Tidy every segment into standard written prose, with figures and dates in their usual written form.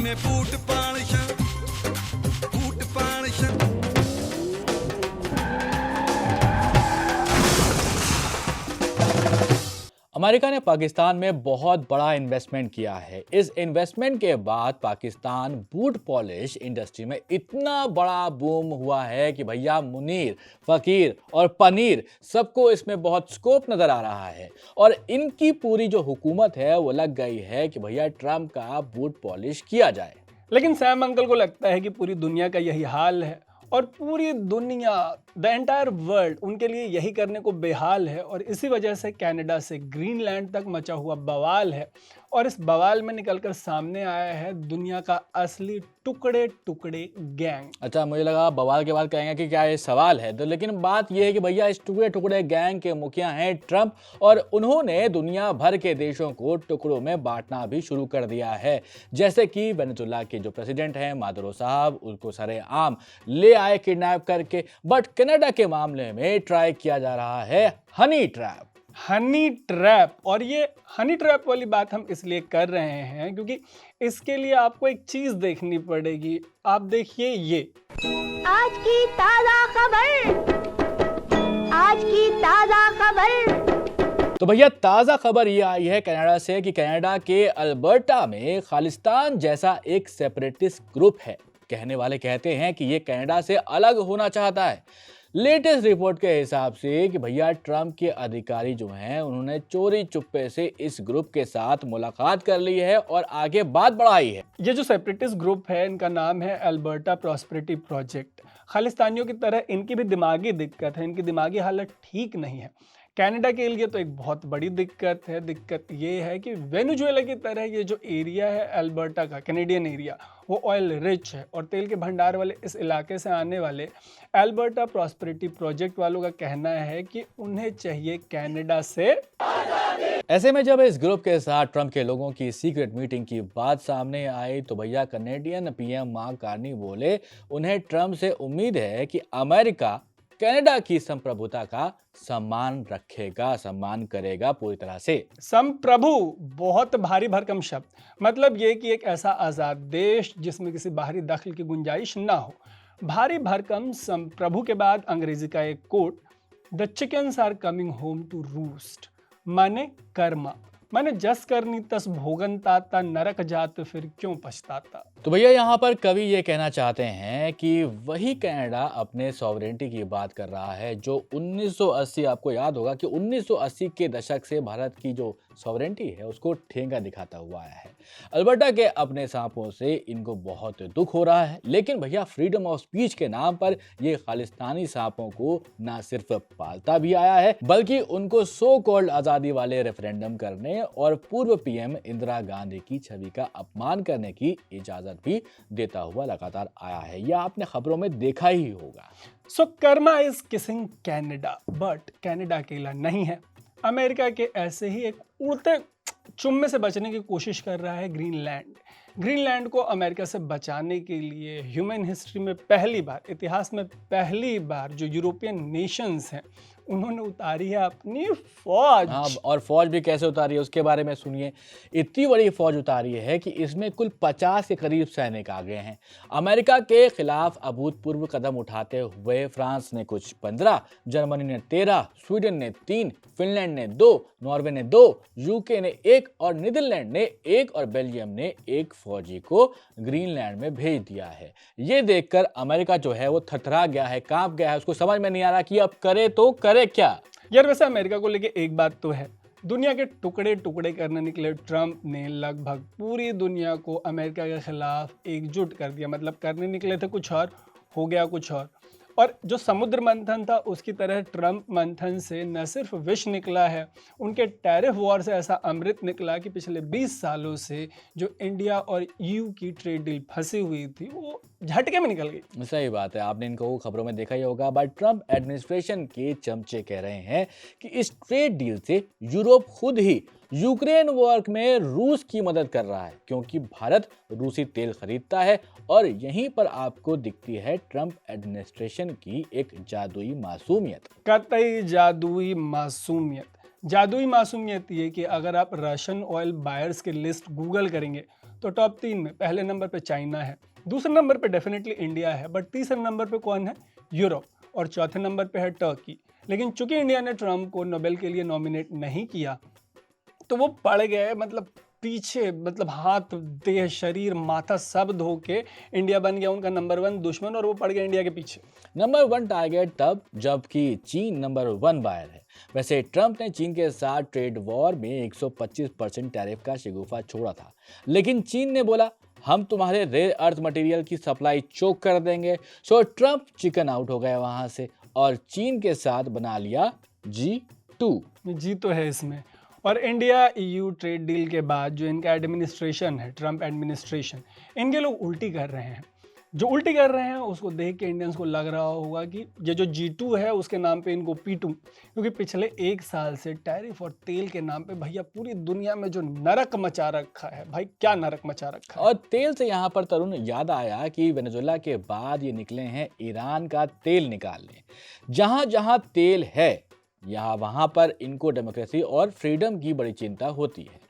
ने boot पालिशां boot पालिशां। America ने पाकिस्तान में बहुत बड़ा इन्वेस्टमेंट किया है। इस इन्वेस्टमेंट के बाद पाकिस्तान बूट पॉलिश इंडस्ट्री में इतना बड़ा बूम हुआ है कि भैया मुनीर, फकीर और पनीर सबको इसमें बहुत स्कोप नजर आ रहा है। और इनकी पूरी जो हुकूमत है वो लग गई है कि भैया ट्रम्प का बूट पॉलिश किया जाए। लेकिन सैम अंकल को लगता है कि पूरी दुनिया का यही हाल है और पूरी दुनिया, द एंटायर वर्ल्ड उनके लिए यही करने को बेहाल है। और इसी वजह से कनाडा से ग्रीनलैंड तक मचा हुआ बवाल है। और इस बवाल में निकलकर सामने आया है दुनिया का असली टुकड़े टुकड़े गैंग। अच्छा, मुझे लगा बवाल के बाद कहेंगे कि क्या ये सवाल है, तो लेकिन बात ये है कि भैया इस टुकड़े टुकड़े गैंग के मुखिया हैं ट्रम्प, और उन्होंने दुनिया भर के देशों को टुकड़ों में बांटना भी शुरू कर दिया है। जैसे कि वेनेजुएला के जो प्रेसिडेंट हैं मादुरो साहब, उनको सरेआम ले आए किडनैप करके। बट कनाडा के मामले में ट्राई किया जा रहा है हनी ट्रैप। हनी ट्रैप, और ये हनी ट्रैप वाली बात हम इसलिए कर रहे हैं क्योंकि इसके लिए आपको एक चीज देखनी पड़ेगी। आप देखिए ये आज की ताजा खबर, आज की ताजा खबर। तो भैया ताज़ा खबर ये आई है कनाडा से कि कनाडा के अल्बर्टा में खालिस्तान जैसा एक सेपरेटिस्ट ग्रुप है। कहने वाले कहते हैं कि ये कनाडा से अलग होना चाहता है। लेटेस्ट रिपोर्ट के हिसाब से कि भैया ट्रम्प के अधिकारी जो हैं उन्होंने चोरी चुप्पे से इस ग्रुप के साथ मुलाकात कर ली है और आगे बात बढ़ाई है। ये जो सेपरेटिस्ट ग्रुप है इनका नाम है अल्बर्टा प्रॉस्पेरिटी प्रोजेक्ट। खालिस्तानियों की तरह इनकी भी दिमागी दिक्कत है, इनकी दिमागी हालत ठीक नहीं है। कनाडा के लिए तो एक बहुत बड़ी दिक्कत है। दिक्कत ये है कि वेनेजुएला की तरह ये जो एरिया है अल्बर्टा का, कैनेडियन एरिया, वो ऑयल रिच है और तेल के भंडार वाले इस इलाके से आने वाले अल्बर्टा प्रॉस्पेरिटी प्रोजेक्ट वालों का कहना है कि उन्हें चाहिए कनाडा से। ऐसे में जब इस ग्रुप के साथ ट्रम्प के लोगों की सीक्रेट मीटिंग की बात सामने आई तो भैया कनेडियन पीएम मार्क कार्नी बोले उन्हें ट्रम्प से उम्मीद है कि अमेरिका कनाडा की संप्रभुता का सम्मान रखेगा, सम्मान करेगा पूरी तरह से। संप्रभु बहुत भारी भरकम शब्द, मतलब ये कि एक ऐसा आज़ाद देश जिसमें किसी बाहरी दखल की गुंजाइश ना हो। भारी भरकम संप्रभु के बाद अंग्रेजी का एक quote, the chickens are coming home to roost, माने कर्मा, माने जस करनी तस भोगन ताता, नरक जात फिर क्यों पछताता। तो भैया यहाँ पर कवि ये कहना चाहते हैं कि वही कनाडा अपने सॉवरेनिटी की बात कर रहा है जो 1980, आपको याद होगा कि 1980 के दशक से भारत की जो सॉवरेनिटी है उसको ठेंगा दिखाता हुआ आया है। अल्बर्टा के अपने सांपों से इनको बहुत दुख हो रहा है, लेकिन भैया फ्रीडम ऑफ स्पीच के नाम पर ये खालिस्तानी सांपों को ना सिर्फ पालता भी आया है बल्कि उनको सो कॉल्ड आज़ादी वाले रेफरेंडम करने और पूर्व पीएम इंदिरा गांधी की छवि का अपमान करने की इजाजत भी देता हुआ लगातार आया है। यह आपने खबरों में देखा ही होगा। So karma is kissing Canada, but Canada अकेला नहीं है। अमेरिका के ऐसे ही एक उड़ते चुम्मे से बचने की कोशिश कर रहा है ग्रीनलैंड। ग्रीनलैंड को अमेरिका से बचाने के लिए ह्यूमन हिस्ट्री में पहली बार, इतिहास में पहली बार जो यूरोपियन नेशंस हैं उन्होंने उतारी है अपनी फौज। हाँ, और फौज भी कैसे उतारी है उसके बारे में सुनिए। इतनी बड़ी फौज उतारी है कि इसमें कुल 50 के करीब सैनिक आ गए हैं। अमेरिका के खिलाफ अभूतपूर्व कदम उठाते हुए फ्रांस ने कुछ 15, जर्मनी ने 13, स्वीडन ने 3, फिनलैंड ने 2, नॉर्वे ने 2, यूके ने 1 और नीदरलैंड ने 1 और बेल्जियम ने 1 फौजी को ग्रीनलैंड में भेज दिया है। ये देखकर अमेरिका जो है वो थरथरा गया है, कांप गया है। उसको समझ में नहीं आ रहा कि अब करे तो करे क्या। यार वैसे अमेरिका को लेके एक बात तो है, दुनिया के टुकड़े टुकड़े करने निकले ट्रम्प ने लगभग पूरी दुनिया को अमेरिका के खिलाफ एकजुट कर दिया। मतलब करने निकले थे कुछ और, हो गया कुछ और जो समुद्र मंथन था उसकी तरह ट्रम्प मंथन से न सिर्फ विष निकला है, उनके टैरिफ वॉर से ऐसा अमृत निकला कि पिछले 20 सालों से जो इंडिया और ईयू की ट्रेड डील फंसी हुई थी वो झटके में निकल गई। सही बात है, आपने इनको खबरों में देखा ही होगा। बट ट्रम्प एडमिनिस्ट्रेशन के चमचे कह रहे हैं कि इस ट्रेड डील से यूरोप खुद ही यूक्रेन वॉर में रूस की मदद कर रहा है क्योंकि भारत रूसी तेल खरीदता है। और यहीं पर आपको दिखती है ट्रम्प एडमिनिस्ट्रेशन की एक जादुई मासूमियत। कतई जादुई मासूमियत। जादुई मासूमियत ये कि अगर आप रशियन ऑयल बायर्स की लिस्ट गूगल करेंगे तो टॉप 3 में पहले नंबर पे चाइना है, दूसरे नंबर पे डेफिनेटली इंडिया है, बट तीसरे नंबर पे कौन है? यूरोप, और चौथे नंबर पे है टर्की। लेकिन चूंकि इंडिया ने ट्रम्प को नोबेल के लिए नॉमिनेट नहीं किया तो वो पड़ गए, मतलब पीछे, मतलब हाथ, देह, शरीर, माथा सब धो के इंडिया बन गया उनका नंबर 1 दुश्मन, और वो पड़ गए इंडिया के पीछे। नंबर 1 टारगेट तब जबकि चीन नंबर 1 बायर है। वैसे ट्रंप ने चीन के साथ ट्रेड वॉर में 125% टैरिफ का शगुफा छोड़ा था, लेकिन चीन ने बोला हम तुम्हारे रेयर अर्थ मटेरियल की सप्लाई चोक कर देंगे। सो ट्रंप चिकन आउट हो गए वहां से और चीन के साथ बना लिया G2। जी तो है इसमें। और इंडिया EU ट्रेड डील के बाद जो इनका एडमिनिस्ट्रेशन है, ट्रम्प एडमिनिस्ट्रेशन, इनके लोग उल्टी कर रहे हैं। जो उल्टी कर रहे हैं उसको देख के इंडियंस को लग रहा होगा कि ये जो G2 है उसके नाम पे इनको P2, क्योंकि पिछले 1 साल से टैरिफ और तेल के नाम पे भैया पूरी दुनिया में जो नरक मचा रखा है, भाई क्या नरक मचा रखा है। और तेल से यहाँ पर तरुण याद आया कि वेनेजुएला के बाद ये निकले हैं ईरान का तेल निकालने। जहाँ जहाँ तेल है वहाँ पर इनको डेमोक्रेसी और फ्रीडम की बड़ी चिंता होती है।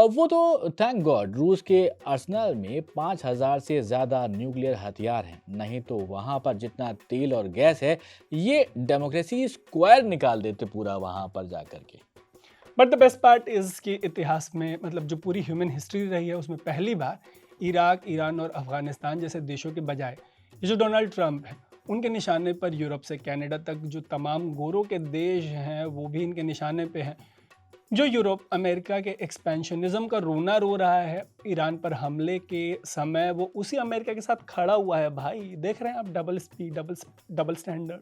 वो तो थैंक गॉड रूस के आर्सेनल में 5000 से ज़्यादा न्यूक्लियर हथियार हैं, नहीं तो वहाँ पर जितना तेल और गैस है ये डेमोक्रेसी स्क्वायर निकाल देते पूरा वहाँ पर जाकर के। But the best part is कि इतिहास में, मतलब जो पूरी ह्यूमन हिस्ट्री रही है उसमें पहली बार इराक, ईरान और अफगानिस्तान जैसे देशों के बजाय ये जो डोनाल्ड ट्रंप है उनके निशाने पर यूरोप से कनाडा तक जो तमाम गोरों के देश हैं वो भी इनके निशाने पे हैं। जो यूरोप अमेरिका के एक्सपेंशनिज्म का रोना रो रहा है ईरान पर हमले के समय, वो उसी अमेरिका के साथ खड़ा हुआ है। भाई देख रहे हैं आप, डबल स्पीड, डबल स्टैंडर्ड।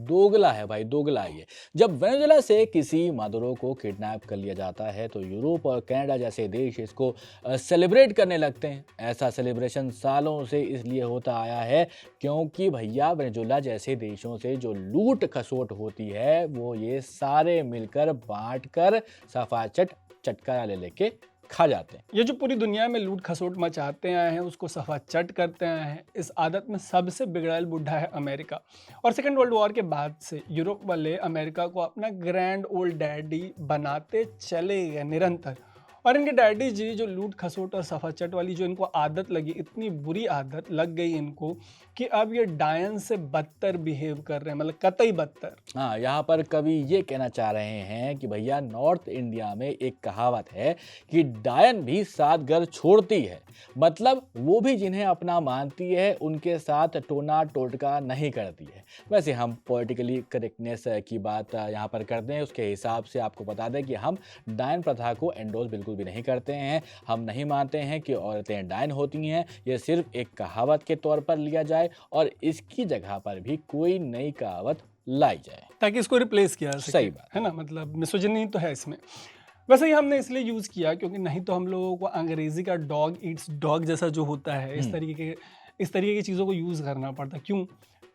दोगला है भाई, दोगला है ये। जब वेनेजुएला से किसी मादुरो को किडनैप कर लिया जाता है तो यूरोप और कनाडा जैसे देश इसको सेलिब्रेट करने लगते हैं। ऐसा सेलिब्रेशन सालों से इसलिए होता आया है क्योंकि भैया वेनेजुएला जैसे देशों से जो लूट खसोट होती है वो ये सारे मिलकर बांट कर सफाचट चटकारा ले लेके खा जाते हैं। ये जो पूरी दुनिया में लूट खसोट मचाते आए हैं उसको सफा चट करते आए हैं, इस आदत में सबसे बिगड़ैल बुढ़ा है अमेरिका। और सेकेंड वर्ल्ड वॉर के बाद से यूरोप वाले अमेरिका को अपना ग्रैंड ओल्ड डैडी बनाते चले गए निरंतर। और इनके डैडी जी जो लूट खसोट और सफा चट वाली जो इनको आदत लगी, इतनी बुरी आदत लग गई इनको कि अब ये डायन से बदतर बिहेव कर रहे हैं, मतलब कतई बदतर। हाँ, यहाँ पर कवि ये कहना चाह रहे हैं कि भैया नॉर्थ इंडिया में एक कहावत है कि डायन भी 7 घर छोड़ती है, मतलब वो भी जिन्हें अपना मानती है उनके साथ टोना टोटका नहीं करती है। वैसे हम पॉलिटिकली करेक्टनेस की बात यहाँ पर करते हैं, उसके हिसाब से आपको बता दें कि हम डायन प्रथा को एंडोर्स बिल्कुल भी नहीं करते हैं। हम नहीं मानते हैं कि औरतें डायन होती हैं, ये सिर्फ एक कहावत के तौर पर लिया जाए और इसकी जगह पर भी कोई नई कहावत लाई जाए ताकि इसको रिप्लेस किया जा सके। सही बात है ना, मतलब मिसोजिनी तो है इसमें। वैसे ही हमने इसलिए यूज़ किया क्योंकि नहीं तो हम लोगों को अंग्रेजी का डॉग ईट्स डॉग जैसा जो होता है इस तरीके की चीज़ों को यूज़ करना पड़ता। क्यों?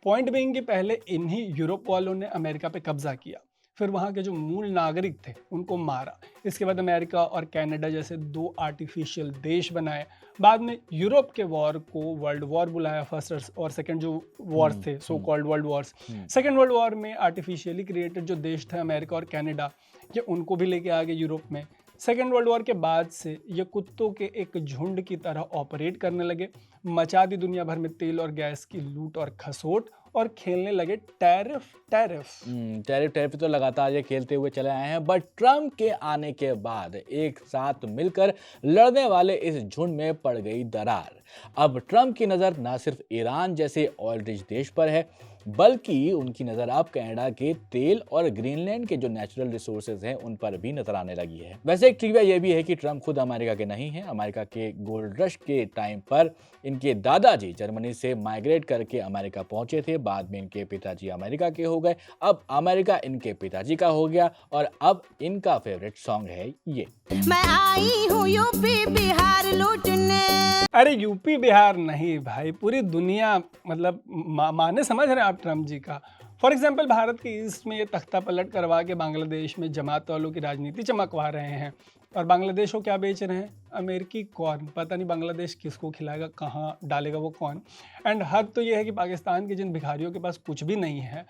पॉइंट बीइंग कि पहले इन्हीं यूरोप वालों ने अमेरिका पे कब्जा किया, फिर वहाँ के जो मूल नागरिक थे उनको मारा, इसके बाद अमेरिका और कनाडा जैसे 2 आर्टिफिशियल देश बनाए, बाद में यूरोप के वॉर को वर्ल्ड वॉर बुलाया, फर्स्ट और सेकंड जो वॉर्स थे, so called world Wars. Second world war में आर्टिफिशियली क्रिएटेड जो देश थे अमेरिका और कनाडा, ये उनको भी लेके आ गए यूरोप में। सेकेंड वर्ल्ड वॉर के बाद से ये कुत्तों के एक झुंड की तरह ऑपरेट करने लगे, मचा दी दुनिया भर में तेल और गैस की लूट और खसोट, और खेलने लगे टैरिफ तो लगातार ये खेलते हुए चले आए हैं। बट ट्रम्प के आने के बाद एक साथ मिलकर लड़ने वाले इस झुंड में पड़ गई दरार। अब ट्रम्प की नज़र ना सिर्फ ईरान जैसे ऑयल रिच देश पर है, बल्कि उनकी नज़र अब कनाडा के तेल और ग्रीनलैंड के जो नेचुरल रिसोर्सेज हैं उन पर भी नजर आने लगी है। वैसे एक ट्रिविया ये भी है कि ट्रम्प खुद अमेरिका के नहीं हैं। अमेरिका के गोल्ड रश के टाइम पर इनके दादाजी जर्मनी से माइग्रेट करके अमेरिका पहुंचे थे, बाद में इनके पिताजी अमेरिका के हो गए, अब अमेरिका इनके पिताजी का हो गया और अब इनका फेवरेट सॉन्ग है ये। मैं आई हूँ यूपी बिहार लूटने। अरे यूपी बिहार नहीं भाई, पूरी दुनिया, मतलब माने समझ रहे हैं आप ट्रम्प जी का। फॉर एग्जाम्पल भारत के ईस्ट में ये तख्ता पलट करवा के बांग्लादेश में जमात वालों की राजनीति चमकवा रहे हैं, और बांग्लादेश को क्या बेच रहे हैं? अमेरिकी कॉर्न। पता नहीं बांग्लादेश किसको खिलाएगा, कहाँ डालेगा वो कॉर्न। एंड हद तो ये है कि पाकिस्तान के जिन भिखारियों के पास कुछ भी नहीं है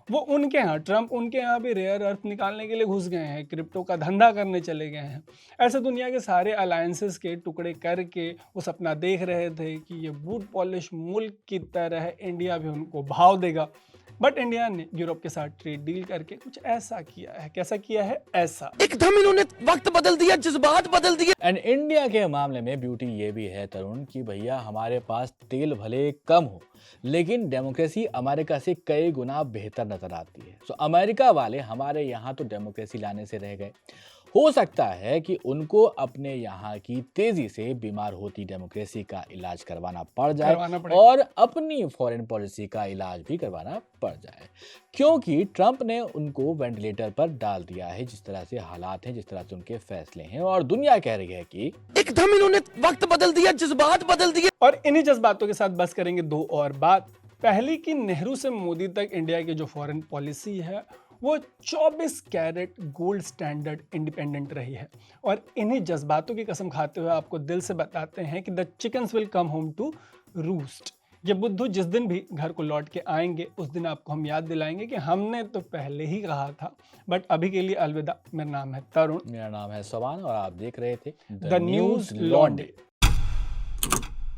वो उनके यहाँ, ट्रम्प उनके यहाँ भी रेयर अर्थ निकालने के लिए घुस गए हैं, क्रिप्टो का धंधा करने चले गए हैं। ऐसे दुनिया के सारे अलायंसेस के टुकड़े करके वो सपना देख रहे थे कि ये बूट पॉलिश मुल्क की तरह इंडिया भी उनको भाव देगा। बट इंडिया ने यूरोप के साथ ट्रेड डील करके कुछ ऐसा किया है। कैसा किया है? ऐसा एकदम इन्होंने वक्त बदल दिया, जज्बात बदल दिए। एंड इंडिया के मामले में ब्यूटी ये भी है तरुण कि भैया हमारे पास तेल भले कम हो लेकिन डेमोक्रेसी अमेरिका से कई गुना बेहतर नजर आती है। सो अमेरिका वाले हमारे यहाँ तो डेमोक्रेसी लाने से रह गए। हो सकता है कि उनको अपने यहाँ की तेजी से बीमार होती डेमोक्रेसी का इलाज करवाना पड़ जाए और अपनी फॉरेन पॉलिसी का इलाज भी करवाना पड़ जाए, क्योंकि ट्रंप ने उनको वेंटिलेटर पर डाल दिया है जिस तरह से हालात हैं, जिस तरह से उनके फैसले हैं। और दुनिया कह रही है कि एकदम इन्होंने वक्त बदल दिया, जज्बात बदल दिए। और इन्हीं जज्बातों के साथ बस करेंगे दो और बात। पहली कि नेहरू से मोदी तक इंडिया की जो फॉरेन पॉलिसी है वो 24 कैरेट गोल्ड स्टैंडर्ड इंडिपेंडेंट रही है। और इन्हीं जज्बातों की कसम खाते हुए आपको दिल से बताते हैं कि the chickens will come home to roost. ये बुद्धू जिस दिन भी घर को लौट के आएंगे उस दिन आपको हम याद दिलाएंगे कि हमने तो पहले ही कहा था। बट अभी के लिए अलविदा। मेरा नाम है तरुण, मेरा नाम है सवान और आप देख रहे थे द न्यूज़ लॉन्डे।